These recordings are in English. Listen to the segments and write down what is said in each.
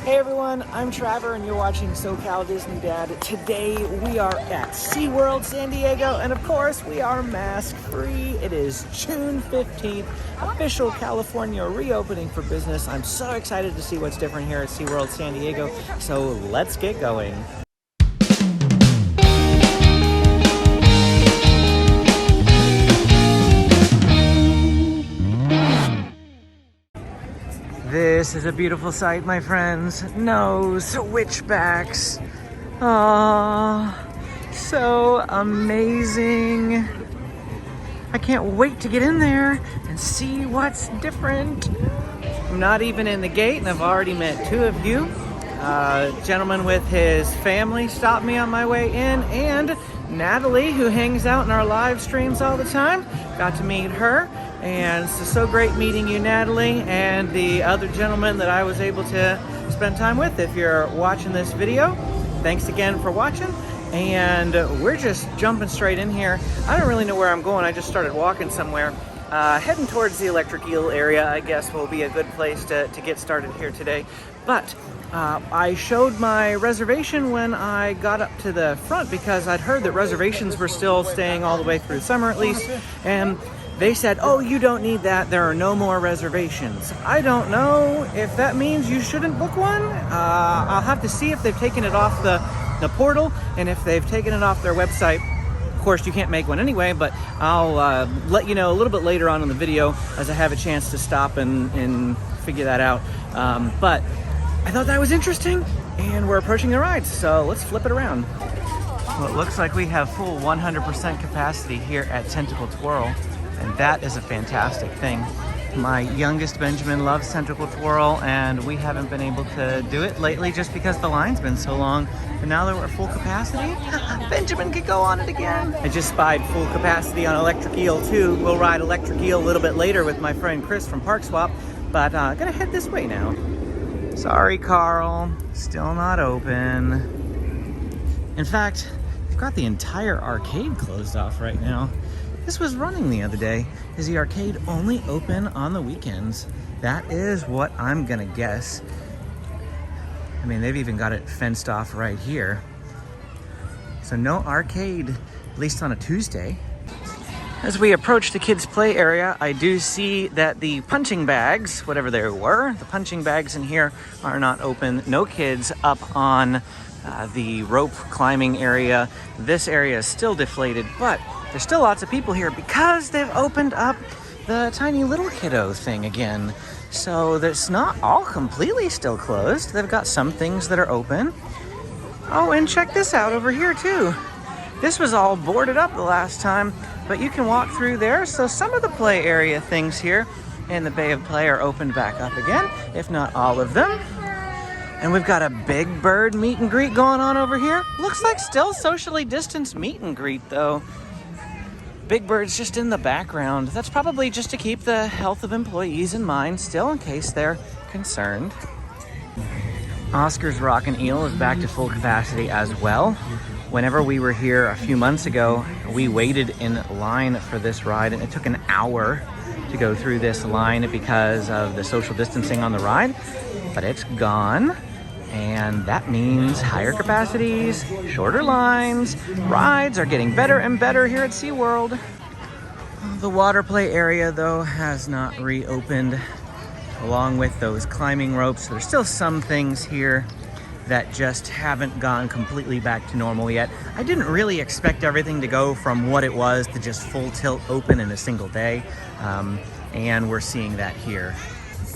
Hey everyone, I'm Trevor and you're watching SoCal Disney Dad. Today we are at SeaWorld San Diego and of course we are mask free. It is June 15th, official California reopening for business. I'm so excited to see what's different here at SeaWorld San Diego, so let's get going. This is a beautiful sight, my friends. No switchbacks. Aww, so amazing. I can't wait to get in there and see what's different. I'm not even in the gate and I've already met two of you. A gentleman with his family stopped me on my way in, and Natalie, who hangs out in our live streams all the time, got to meet her. And it's so great meeting you, Natalie, and the other gentleman that I was able to spend time with. If you're watching this video, thanks again for watching. And we're just jumping straight in here. I don't really know where I'm going. I just started walking somewhere. Heading towards the Electric Eel area, I guess, will be a good place to get started here today. But I showed my reservation when I got up to the front because I'd heard that reservations were still staying all the way through summer at least. And they said, oh, you don't need that. There are no more reservations. I don't know if that means you shouldn't book one. I'll have to see if they've taken it off the portal, and if they've taken it off their website. Of course, you can't make one anyway, but I'll let you know a little bit later on in the video as I have a chance to stop and figure that out. But I thought that was interesting, and we're approaching the rides, so let's flip it around. Well, it looks like we have full 100% capacity here at Tentacle Twirl. And that is a fantastic thing. My youngest Benjamin loves Tentacle Twirl, and we haven't been able to do it lately just because the line's been so long. But now that we're at full capacity, Benjamin could go on it again. I just spied full capacity on Electric Eel too. We'll ride Electric Eel a little bit later with my friend Chris from Park Swap, but gonna head this way now. Sorry, Carl, still not open. In fact, they've got the entire arcade closed off right now. This was running the other day. Is the arcade only open on the weekends? That is what I'm gonna guess. I mean, they've even got it fenced off right here. So no arcade, at least on a Tuesday. As we approach the kids' play area, I do see that the punching bags, whatever they were, the punching bags in here are not open. No kids up on the rope climbing area. This area is still deflated, but there's still lots of people here because they've opened up the tiny little kiddo thing again. So it's not all completely still closed. They've got some things that are open. Oh, and check this out over here too. This was all boarded up the last time, but you can walk through there. So some of the play area things here in the Bay of Play are opened back up again, if not all of them. And we've got a Big Bird meet and greet going on over here. Looks like still socially distanced meet and greet though. Big Bird's just in the background. That's probably just to keep the health of employees in mind still in case they're concerned. Oscar's Rockin' Eel is back to full capacity as well. Whenever we were here a few months ago, we waited in line for this ride and it took an hour to go through this line because of the social distancing on the ride, but it's gone. And that means higher capacities, shorter lines. Rides are getting better and better here at SeaWorld. The water play area, though, has not reopened, along with those climbing ropes. There's still some things here that just haven't gone completely back to normal yet. I didn't really expect everything to go from what it was to just full tilt open in a single day, and we're seeing that here.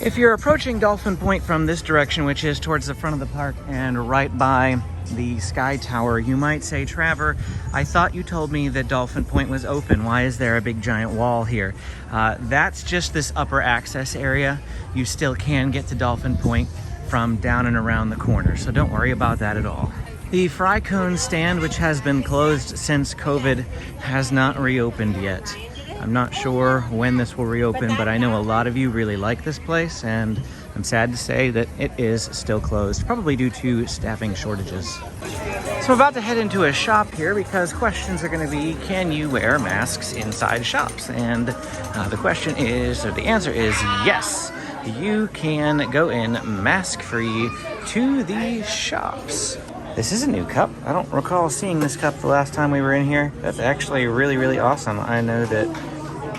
If you're approaching Dolphin Point from this direction, which is towards the front of the park and right by the Sky Tower, you might say, Trevor, I thought you told me that Dolphin Point was open. Why is there a big giant wall here? That's just this upper access area. You still can get to Dolphin Point from down and around the corner, so don't worry about that at all. The fry cone stand, which has been closed since COVID, has not reopened yet. I'm not sure when this will reopen, but I know a lot of you really like this place, and I'm sad to say that it is still closed, probably due to staffing shortages. So I'm about to head into a shop here because questions are going to be, can you wear masks inside shops? And the question is, or the answer is yes. you can go in mask-free to the shops. This is a new cup. I don't recall seeing this cup the last time we were in here. That's actually really, really awesome. I know that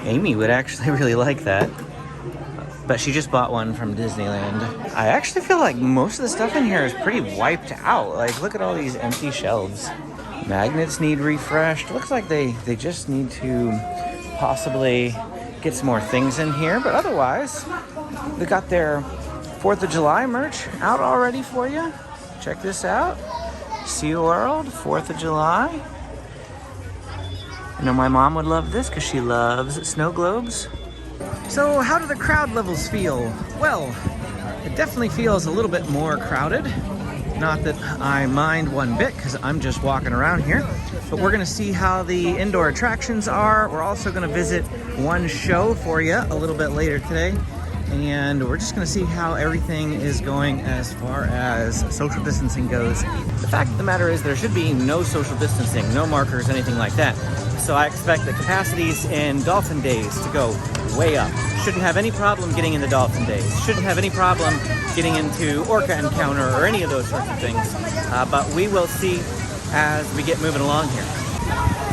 Amy would actually really like that. But she just bought one from Disneyland. I actually feel like most of the stuff in here is pretty wiped out. Like, look at all these empty shelves. Magnets need refreshed. Looks like they just need to possibly get some more things in here. But otherwise, they got their 4th of July merch out already for you. Check this out. SeaWorld, 4th of July. I know my mom would love this because she loves snow globes. So how do the crowd levels feel? Well, it definitely feels a little bit more crowded. Not that I mind one bit because I'm just walking around here, but we're gonna see how the indoor attractions are. We're also gonna visit one show for you a little bit later today. And we're just gonna see how everything is going as far as social distancing goes. The fact of the matter is there should be no social distancing, no markers, anything like that. So I expect the capacities in Dolphin Days to go way up. Shouldn't have any problem getting in the Dolphin Days. Shouldn't have any problem getting into Orca Encounter or any of those sorts of things. But we will see as we get moving along here.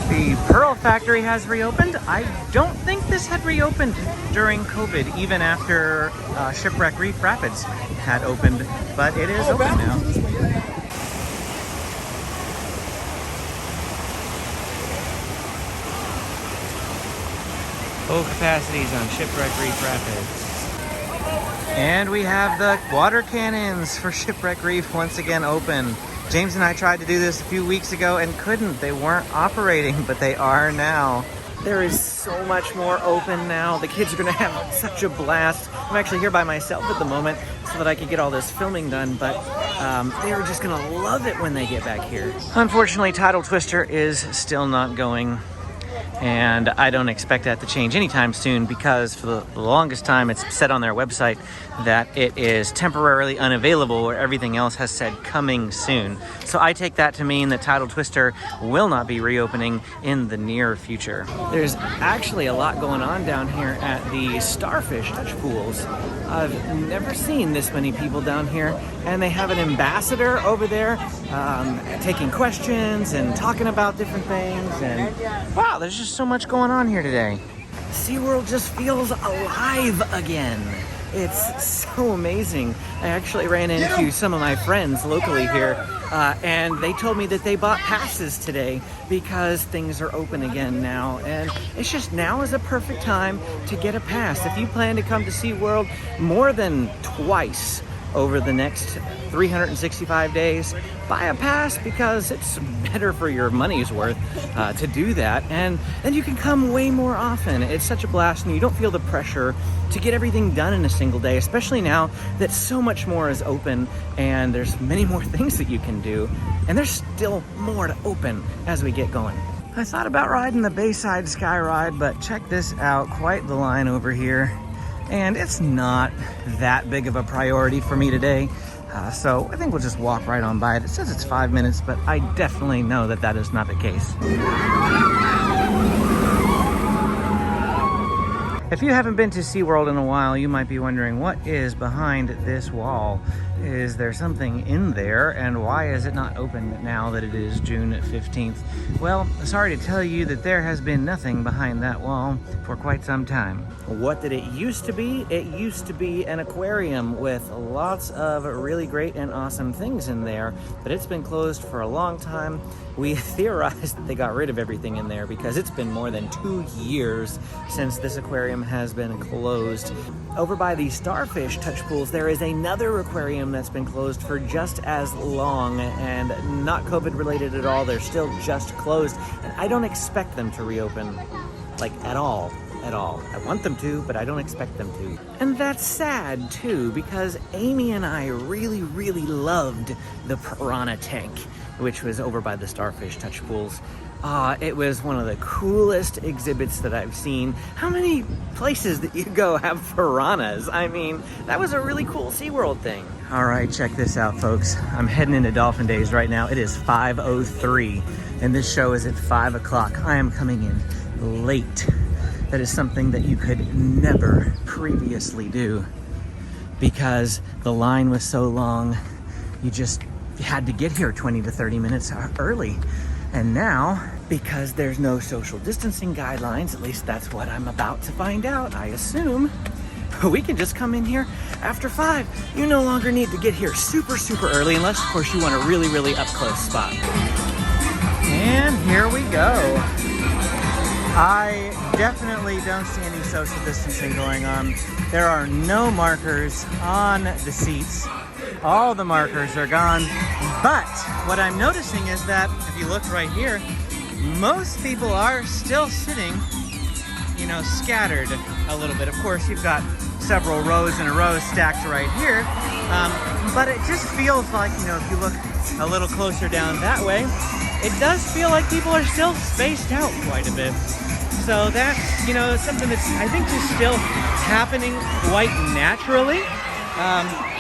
The Pearl Factory has reopened. I don't think this had reopened during COVID, even after Shipwreck Reef Rapids had opened, but it is open now. Full capacities on Shipwreck Reef Rapids. And we have the water cannons for Shipwreck Reef once again open. James and I tried to do this a few weeks ago and couldn't. They weren't operating, but they are now. There is so much more open now. The kids are gonna have such a blast. I'm actually here by myself at the moment so that I could get all this filming done, but they're just gonna love it when they get back here. Unfortunately, Tidal Twister is still not going. And I don't expect that to change anytime soon because for the longest time it's said on their website that it is temporarily unavailable where everything else has said coming soon. So I take that to mean that Tidal Twister will not be reopening in the near future. There's actually a lot going on down here at the Starfish touch pools. I've never seen this many people down here, and they have an ambassador over there taking questions and talking about different things, and wow, there's just so much going on here today. SeaWorld just feels alive again. It's so amazing. I actually ran into some of my friends locally here, and they told me that they bought passes today because things are open again now. And it's just now is a perfect time to get a pass. If you plan to come to SeaWorld more than twice over the next 365 days, buy a pass because it's better for your money's worth to do that, and then you can come way more often. It's such a blast, and you don't feel the pressure to get everything done in a single day, especially now that so much more is open and there's many more things that you can do, and there's still more to open as we get going. I thought about riding the Bayside Sky Ride, but check this out, quite the line over here. And it's not that big of a priority for me today. So I think we'll just walk right on by it. It says it's 5 minutes, but I definitely know that that is not the case. If you haven't been to SeaWorld in a while, you might be wondering what is behind this wall. Is there something in there, and why is it not open now that it is June 15th? Well, sorry to tell you that there has been nothing behind that wall for quite some time. What did it used to be? It used to be an aquarium with lots of really great and awesome things in there, but it's been closed for a long time. We theorized that they got rid of everything in there because it's been more than 2 years since this aquarium has been closed. Over by the Starfish touch pools, there is another aquarium that's been closed for just as long, and not COVID related at all. They're still just closed, and I don't expect them to reopen, like at all. I want them to, but I don't expect them to. And that's sad too, because Amy and I really, really loved the Piranha tank, which was over by the Starfish touch pools. It was one of the coolest exhibits that I've seen. How many places that you go have piranhas? I mean, that was a really cool SeaWorld thing. All right, check this out, folks. I'm heading into Dolphin Days right now. It is 5:03, and this show is at 5 o'clock. I am coming in late. That is something that you could never previously do. because the line was so long, you just had to get here 20 to 30 minutes early. And now, because there's no social distancing guidelines, at least that's what I'm about to find out, I assume, we can just come in here after 5. You no longer need to get here super early, unless of course you want a really up close spot. And here we go. I definitely don't see any social distancing going on. There are no markers on the seats. All the markers are gone. But what I'm noticing is that if you look right here, most people are still sitting, you know, scattered a little bit. Of course, you've got several rows in a row stacked right here. But it just feels like, you know, if you look a little closer down that way, it does feel like people are still spaced out quite a bit. So that's, you know, something that's, I think, just still happening quite naturally.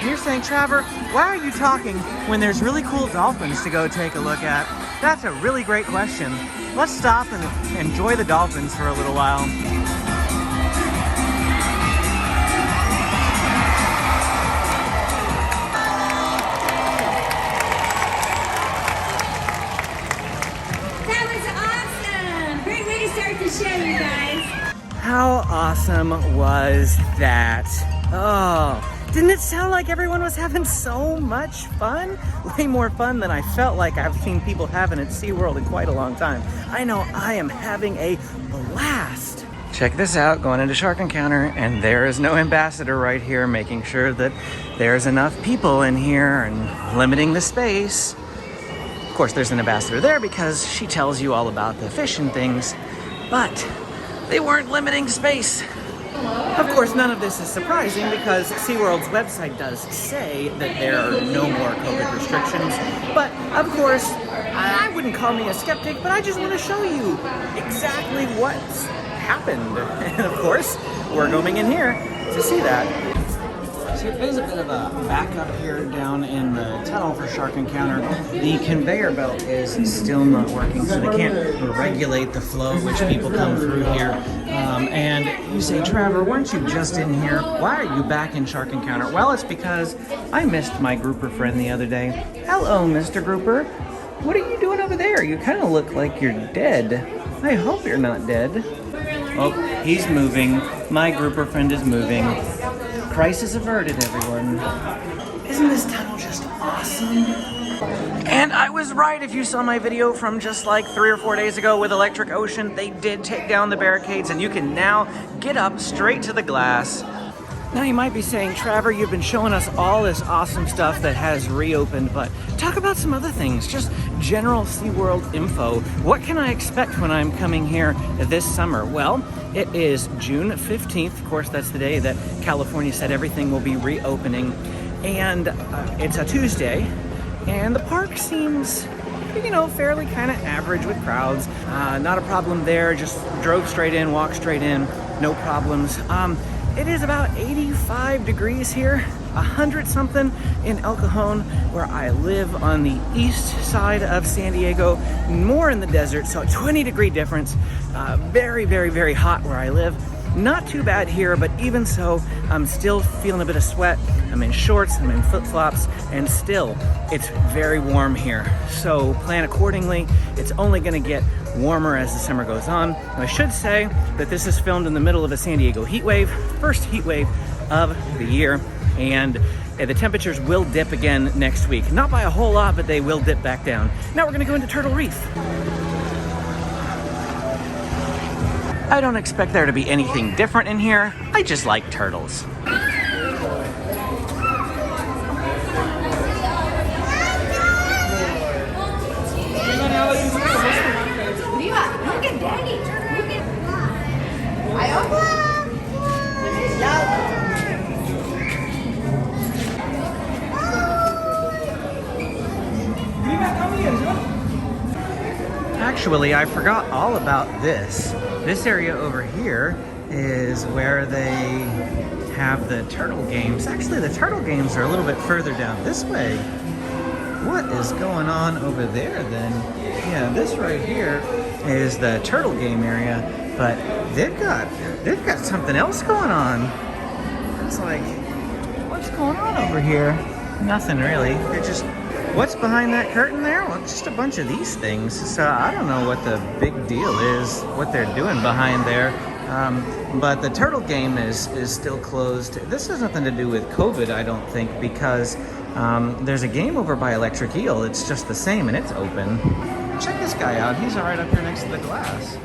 You're saying, Trevor, why are you talking when there's really cool dolphins to go take a look at? That's a really great question. Let's stop and enjoy the dolphins for a little while. To show you guys. How awesome was that? Oh, didn't it sound like everyone was having so much fun? Way more fun than I felt like I've seen people having at SeaWorld in quite a long time. I know I am having a blast. Check this out, going into Shark Encounter, and there is no ambassador right here, making sure that there's enough people in here and limiting the space. Of course, there's an ambassador there because she tells you all about the fish and things. But they weren't limiting space. Of course, none of this is surprising because SeaWorld's website does say that there are no more COVID restrictions. But of course, I wouldn't call me a skeptic, but I just want to show you exactly what's happened. And of course, we're going in here to see that. So there's a bit of a backup here down in the tunnel for Shark Encounter. The conveyor belt is still not working, so they can't regulate the flow at which people come through here. And you say, Trevor, weren't you just in here? Why are you back in Shark Encounter? Well, it's because I missed my grouper friend the other day. Hello, Mr. Grouper. What are you doing over there? You kind of look like you're dead. I hope you're not dead. Oh, he's moving. My grouper friend is moving. Crisis averted, everyone. Isn't this tunnel just awesome? And I was right. If you saw my video from just like 3 or 4 days ago with Electric Ocean, they did take down the barricades and you can now get up straight to the glass. Now you might be saying, Trevor, you've been showing us all this awesome stuff that has reopened, but talk about some other things, just general SeaWorld info. What can I expect when I'm coming here this summer? Well, it is June 15th. Of course, that's the day that California said everything will be reopening. And it's a Tuesday. And the park seems, you know, fairly kind of average with crowds. Not a problem there. Just drove straight in, walked straight in. No problems. It is about 85 degrees here, 100 something in El Cajon, where I live on the east side of San Diego, more in the desert, so a 20-degree difference. Very hot where I live. Not too bad here, but even so, I'm still feeling a bit of sweat. I'm in shorts, I'm in flip-flops, and still, it's very warm here. So plan accordingly. It's only gonna get warmer as the summer goes on. And I should say that this is filmed in the middle of a San Diego heat wave, first heat wave of the year, and the temperatures will dip again next week. Not by a whole lot, but they will dip back down. Now we're gonna go into Turtle Reef. I don't expect there to be anything different in here. I just like turtles. Actually, I forgot all about this. This area over here is where they have the turtle games. Actually, the turtle games are a little bit further down this way. What is going on over there then? Yeah, this right here is the turtle game area, but they've got something else going on. It's like, what's What's going on over here? Nothing really. They're just, what's behind that curtain there? Well, just a bunch of these things. So I don't know what the big deal is, what they're doing behind there. But the turtle game is still closed. This has nothing to do with COVID, I don't think, because there's a game over by Electric Eel. It's just the same, and it's open. Check this guy out. He's right up here next to the glass.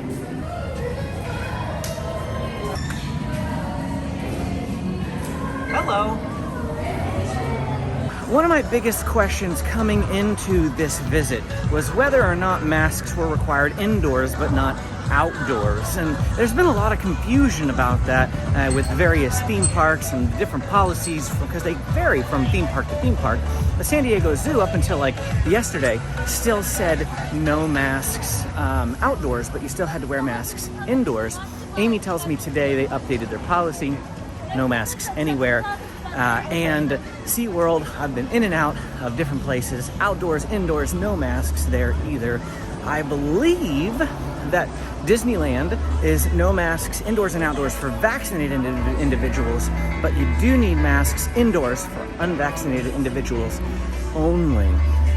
Hello. One of my biggest questions coming into this visit was whether or not masks were required indoors but not outdoors. And there's been a lot of confusion about that with various theme parks and different policies because they vary from theme park to theme park. The San Diego Zoo, up until like yesterday, still said no masks outdoors, but you still had to wear masks indoors. Amy tells me today they updated their policy, no masks anywhere. And SeaWorld, I've been in and out of different places, outdoors, indoors, no masks there either. I believe that Disneyland is no masks indoors and outdoors for vaccinated individuals, but you do need masks indoors for unvaccinated individuals only.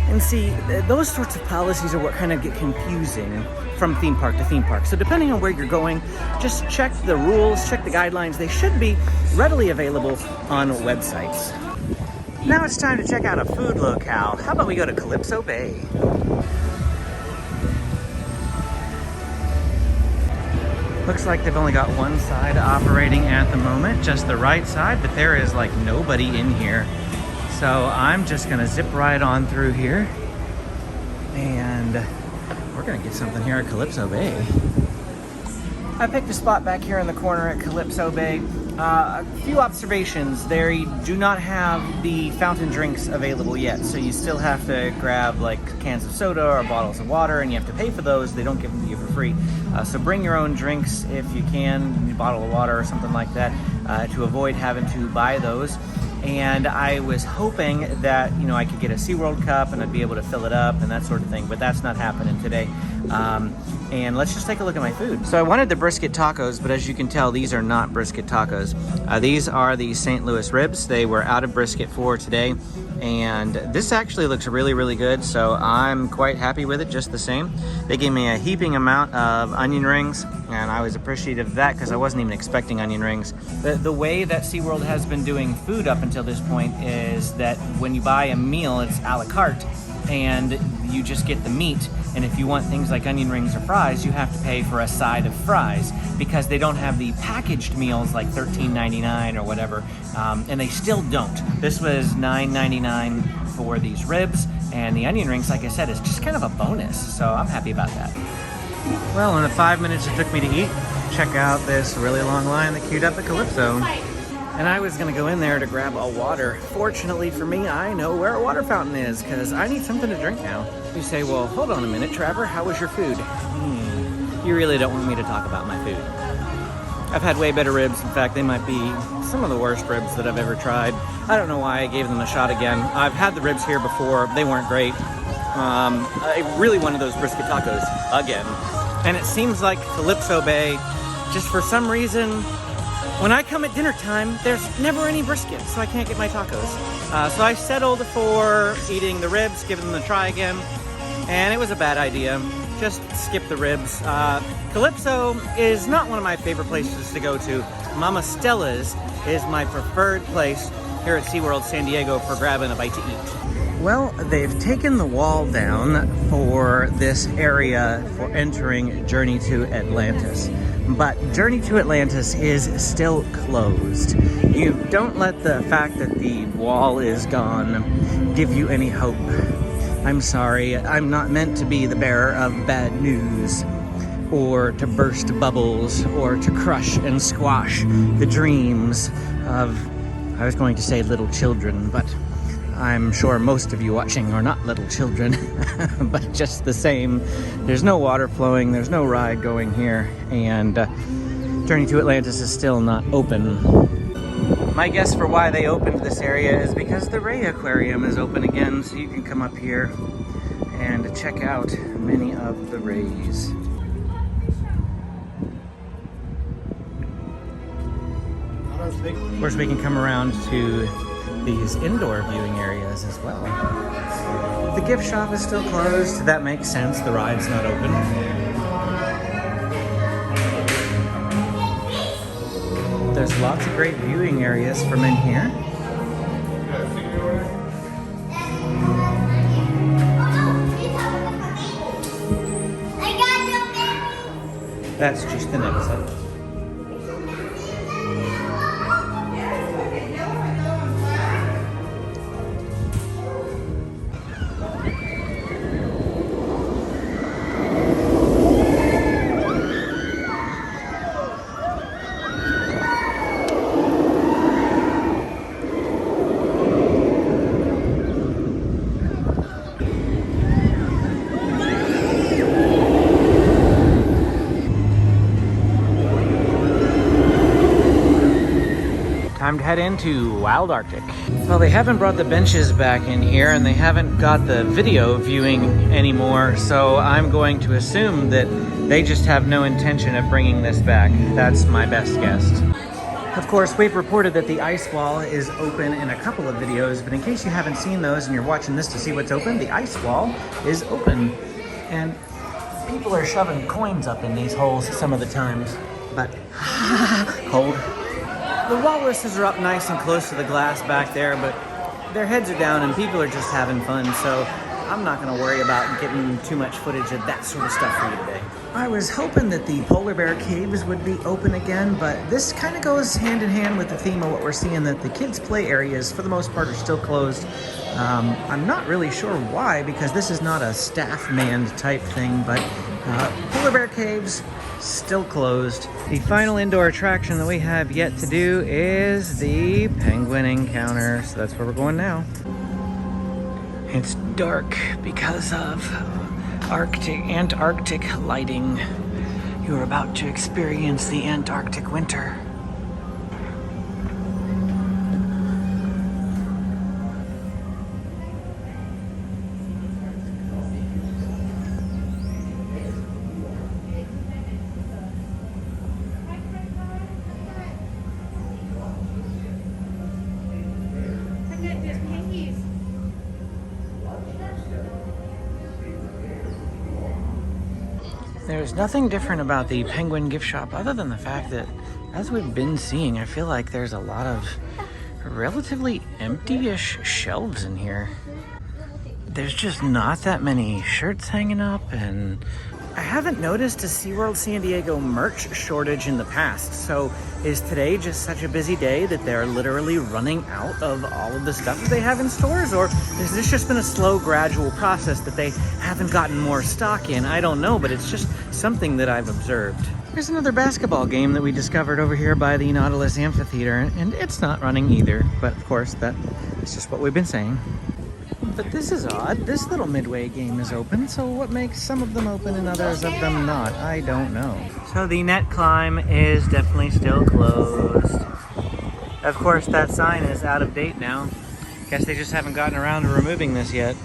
And see, those sorts of policies are what kind of get confusing from theme park to theme park. So depending on where you're going, just check the rules, check the guidelines. They should be readily available on websites. Now it's time to check out a food locale. How about we go to Calypso Bay? Looks like they've only got one side operating at the moment, just the right side, but there is like nobody in here. So I'm just gonna zip right on through here and we're gonna get something here at Calypso Bay. I picked a spot back here in the corner at Calypso Bay. A few observations. They do not have the fountain drinks available yet, so you still have to grab like cans of soda or bottles of water, and you have to pay for those. They don't give them to you for free. So bring your own drinks if you can, a bottle of water or something like that, to avoid having to buy those. And I was hoping that, you know, I could get a SeaWorld cup and I'd be able to fill it up and that sort of thing, but that's not happening today. And let's just take a look at my food. So I wanted the brisket tacos, but as you can tell, these are not brisket tacos. These are the St. Louis ribs. They were out of brisket for today. And this actually looks really, really good. So I'm quite happy with it just the same. They gave me a heaping amount of onion rings, and I was appreciative of that because I wasn't even expecting onion rings. The way that SeaWorld has been doing food up until this point is that when you buy a meal, it's a la carte, and you just get the meat. And if you want things like onion rings or fries, you have to pay for a side of fries because they don't have the packaged meals like $13.99 or whatever, and they still don't. This was $9.99 for these ribs, and the onion rings, like I said, is just kind of a bonus, so I'm happy about that. Well, in the 5 minutes it took me to eat, check out this really long line that queued up at Calypso. And I was gonna go in there to grab a water. Fortunately for me, I know where a water fountain is because I need something to drink now. You say, well, hold on a minute, Trevor, how was your food? You really don't want me to talk about my food. I've had way better ribs. In fact, they might be some of the worst ribs that I've ever tried. I don't know why I gave them a shot again. I've had the ribs here before. They weren't great. I really wanted those brisket tacos again. And it seems like Calypso Bay, just for some reason, when I come at dinner time, there's never any brisket, so I can't get my tacos. So I settled for eating the ribs, giving them a try again, and it was a bad idea. Just skip the ribs. Calypso is not one of my favorite places to go to. Mama Stella's is my preferred place here at SeaWorld San Diego for grabbing a bite to eat. Well, they've taken the wall down for this area for entering Journey to Atlantis. But Journey to Atlantis is still closed. You don't let the fact that the wall is gone give you any hope. I'm sorry, I'm not meant to be the bearer of bad news, or to burst bubbles, or to crush and squash the dreams of, I was going to say little children, but I'm sure most of you watching are not little children, but just the same, there's no water flowing, there's no ride going here, and Journey to Atlantis is still not open. My guess for why they opened this area is because the Ray Aquarium is open again, so you can come up here and check out many of the rays. Of course, we can come around to these indoor viewing areas as well. The gift shop is still closed. That makes sense. The ride's not open. There's lots of great viewing areas from in here. That's just an episode. Time to head into Wild Arctic. Well, they haven't brought the benches back in here and they haven't got the video viewing anymore, so I'm going to assume that they just have no intention of bringing this back. That's my best guess. Of course, we've reported that the ice wall is open in a couple of videos, but in case you haven't seen those and you're watching this to see what's open, the ice wall is open. And people are shoving coins up in these holes some of the times, but cold. The walruses are up nice and close to the glass back there, but their heads are down and people are just having fun, so I'm not going to worry about getting too much footage of that sort of stuff for you today. I was hoping that the polar bear caves would be open again, but this kind of goes hand in hand with the theme of what we're seeing, that the kids' play areas, for the most part, are still closed. I'm not really sure why, because this is not a staff-manned type thing, but polar bear caves, still closed. The final indoor attraction that we have yet to do is the penguin encounter, so that's where we're going now. It's dark because of Antarctic lighting. You are about to experience the Antarctic winter. There's nothing different about the penguin gift shop other than the fact that, as we've been seeing, I feel like there's a lot of relatively empty-ish shelves in here. There's just not that many shirts hanging up, and I haven't noticed a SeaWorld San Diego merch shortage in the past. So is today just such a busy day that they're literally running out of all of the stuff that they have in stores? Or has this just been a slow, gradual process that they haven't gotten more stock in? I don't know, but it's just something that I've observed. There's another basketball game that we discovered over here by the Nautilus Amphitheater, and it's not running either. But of course, that's just what we've been saying. But this is odd. This little midway game is open, so what makes some of them open and others of them not? I don't know. So the net climb is definitely still closed. Of course, that sign is out of date now. Guess they just haven't gotten around to removing this yet.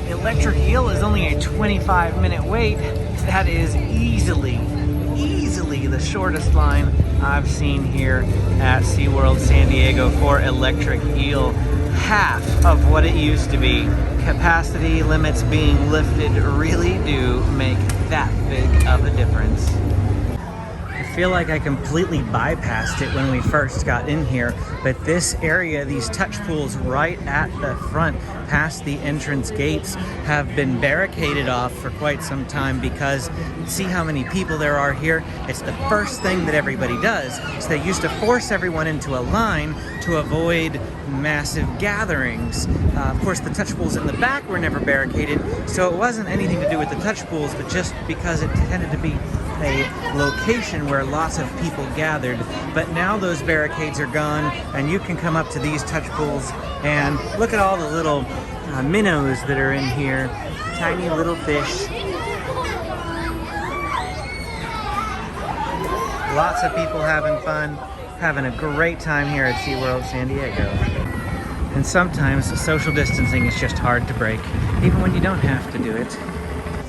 Electric Eel is only a 25-minute wait. That is easily the shortest line I've seen here at SeaWorld San Diego for Electric Eel. Half of what it used to be. Capacity limits being lifted really do make that big of a difference. I feel like I completely bypassed it when we first got in here, but this area, these touch pools right at the front past the entrance gates, have been barricaded off for quite some time because see how many people there are here? It's the first thing that everybody does. So they used to force everyone into a line to avoid massive gatherings. Of course, the touch pools in the back were never barricaded, so it wasn't anything to do with the touch pools, but just because it tended to be a location where lots of people gathered. But now those barricades are gone and you can come up to these touch pools and look at all the little minnows that are in here. Tiny little fish. Lots of people having fun, having a great time here at SeaWorld San Diego. And sometimes social distancing is just hard to break, even when you don't have to do it.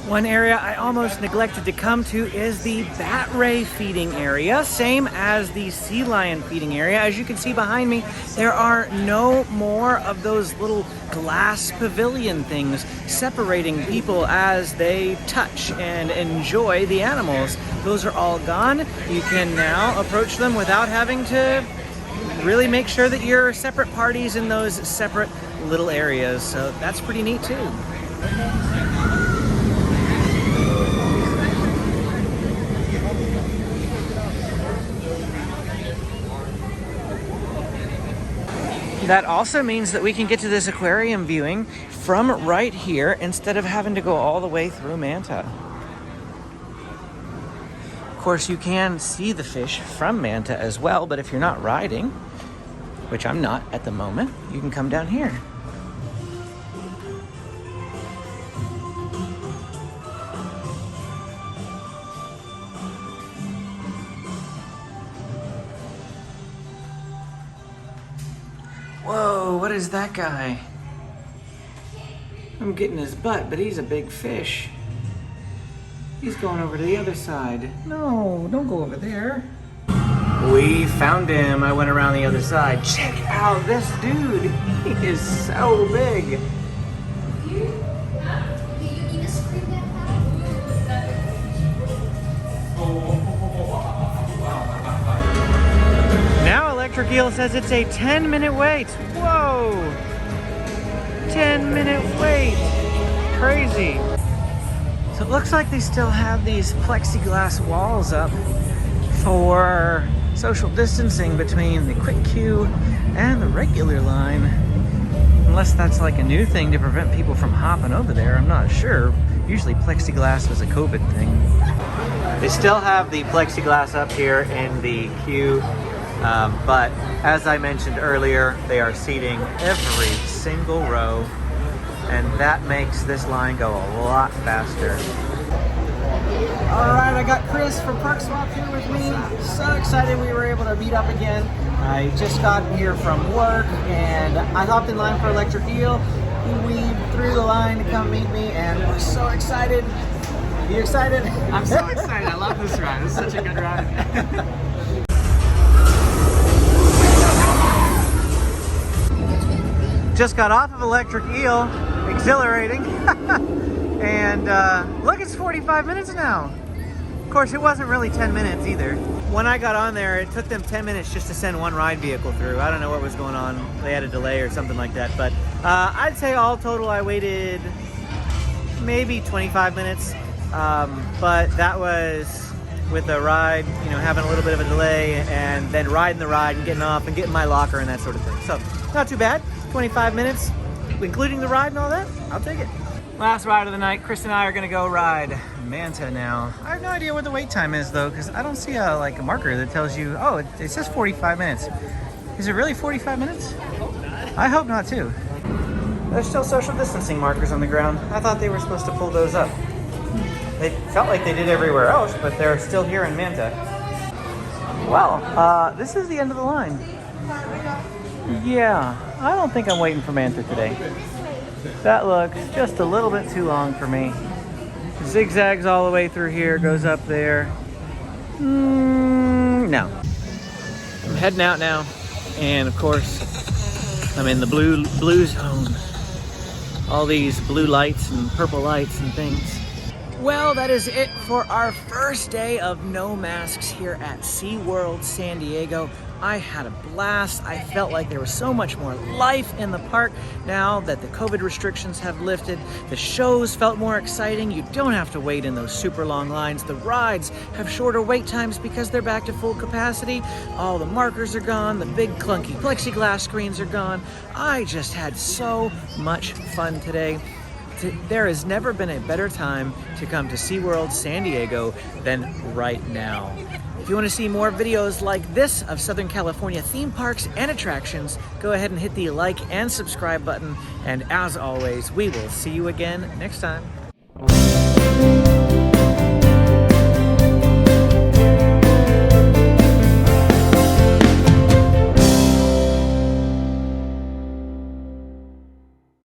One area I almost neglected to come to is the bat ray feeding area, same as the sea lion feeding area. As you can see behind me, there are no more of those little glass pavilion things separating people as they touch and enjoy the animals. Those are all gone. You can now approach them without having to really make sure that you're separate parties in those separate little areas. So that's pretty neat too. That also means that we can get to this aquarium viewing from right here instead of having to go all the way through Manta. Of course, you can see the fish from Manta as well, but if you're not riding, which I'm not at the moment, you can come down here. Whoa, what is that guy? I'm getting his butt, but he's a big fish. He's going over to the other side. No, don't go over there. We found him. I went around the other side. Check out this dude. He is so big. Now Electric Eel says it's a 10-minute wait. Whoa! 10-minute wait. Crazy. So it looks like they still have these plexiglass walls up for social distancing between the quick queue and the regular line. Unless that's like a new thing to prevent people from hopping over there, I'm not sure. Usually plexiglass was a COVID thing. They still have the plexiglass up here in the queue, but as I mentioned earlier, they are seating every single row, and that makes this line go a lot faster. All right, I got Chris from Park Swap here with me. So excited we were able to meet up again. I just got here from work and I hopped in line for Electric Eel. He weaved through the line to come meet me and we're so excited. You excited? I'm so excited. I love this ride. This is such a good ride. Just got off of Electric Eel. Exhilarating. And look, it's 45 minutes now. Of course, it wasn't really 10 minutes either. When I got on there, it took them 10 minutes just to send one ride vehicle through. I don't know what was going on. They had a delay or something like that. But I'd say all total, I waited maybe 25 minutes. But that was with the ride, you know, having a little bit of a delay and then riding the ride and getting off and getting my locker and that sort of thing. So not too bad. 25 minutes, including the ride and all that. I'll take it. Last ride of the night, Chris and I are gonna go ride Manta now. I have no idea what the wait time is though, because I don't see a marker that tells you, oh, it says 45 minutes. Is it really 45 minutes? I hope not too. There's still social distancing markers on the ground. I thought they were supposed to pull those up. They felt like they did everywhere else, but they're still here in Manta. Well, this is the end of the line. Yeah, I don't think I'm waiting for Manta today. That looks just a little bit too long for me. Zigzags all the way through here, goes up there. No. I'm heading out now, and of course, I'm in the blue zone. All these blue lights and purple lights and things. Well, that is it for our first day of no masks here at SeaWorld San Diego. I had a blast. I felt like there was so much more life in the park now that the COVID restrictions have lifted. The shows felt more exciting. You don't have to wait in those super long lines. The rides have shorter wait times because they're back to full capacity. All the markers are gone. The big clunky plexiglass screens are gone. I just had so much fun today. There has never been a better time to come to SeaWorld San Diego than right now. If you want to see more videos like this of Southern California theme parks and attractions, go ahead and hit the like and subscribe button. And as always, we will see you again next time.